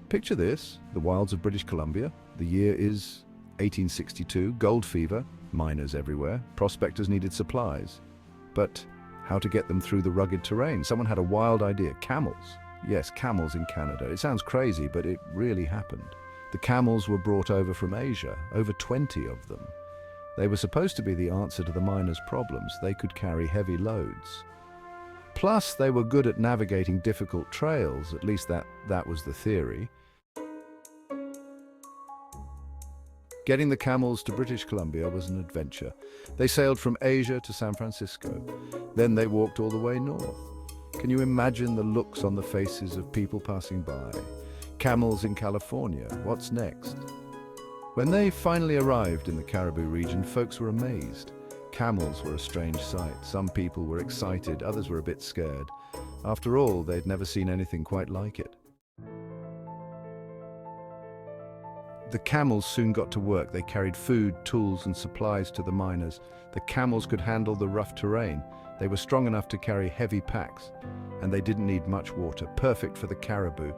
Picture this, the wilds of British Columbia. The year is 1862, gold fever, miners everywhere, prospectors needed supplies. But how to get them through the rugged terrain? Someone had a wild idea, camels. Yes, camels in Canada. It sounds crazy, but it really happened. The camels were brought over from Asia, over 20 of them. They were supposed to be the answer to the miners' problems. They could carry heavy loads. Plus, they were good at navigating difficult trails, at least that was the theory. Getting the camels to British Columbia was an adventure. They sailed from Asia to San Francisco. Then they walked all the way north. Can you imagine the looks on the faces of people passing by? Camels in California, what's next? When they finally arrived in the Cariboo region, folks were amazed. Camels were a strange sight. Some people were excited, others were a bit scared. After all, they'd never seen anything quite like it. The camels soon got to work. They carried food, tools, and supplies to the miners. The camels could handle the rough terrain. They were strong enough to carry heavy packs, and they didn't need much water, perfect for the caribou.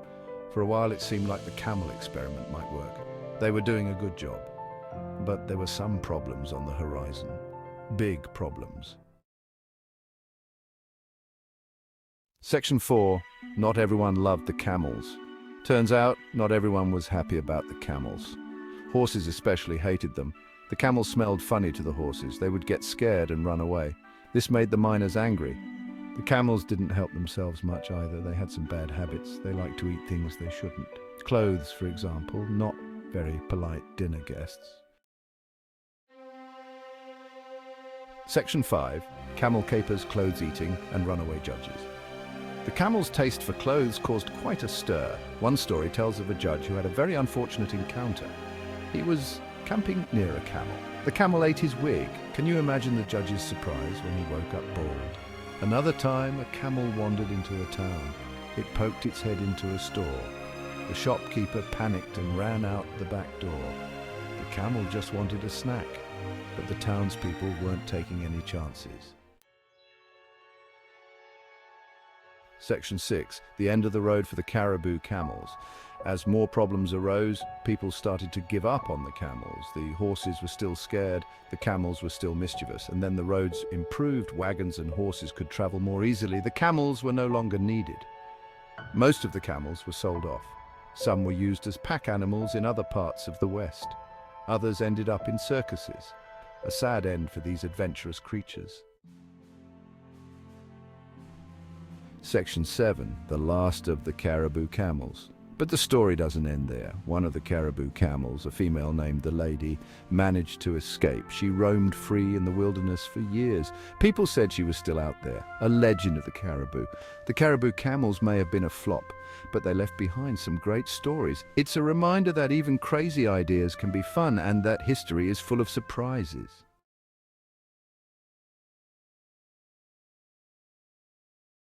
For a while it seemed like the camel experiment might work. They were doing a good job. But there were some problems on the horizon. Big problems. Section 4. Not everyone loved the camels. Turns out, not everyone was happy about the camels. Horses especially hated them. The camels smelled funny to the horses. They would get scared and run away. This made the miners angry. The camels didn't help themselves much either. They had some bad habits. They liked to eat things they shouldn't. Clothes, for example, not very polite dinner guests. Section 5. Camel capers, clothes eating, and runaway judges. The camel's taste for clothes caused quite a stir. One story tells of a judge who had a very unfortunate encounter. He was camping near a camel. The camel ate his wig. Can you imagine the judge's surprise when he woke up bald? Another time, a camel wandered into a town. It poked its head into a store. The shopkeeper panicked and ran out the back door. The camel just wanted a snack, but the townspeople weren't taking any chances. Section 6. The end of the road for the Cariboo camels. As more problems arose, people started to give up on the camels. The horses were still scared, the camels were still mischievous, and then the roads improved, wagons and horses could travel more easily. The camels were no longer needed. Most of the camels were sold off. Some were used as pack animals in other parts of the West. Others ended up in circuses. A sad end for these adventurous creatures. Section 7. The last of the Cariboo camels. But the story doesn't end there. One of the Cariboo camels, a female named the Lady, managed to escape. She roamed free in the wilderness for years. People said she was still out there, a legend of the Cariboo. The Cariboo camels may have been a flop, but they left behind some great stories. It's a reminder that even crazy ideas can be fun and that history is full of surprises.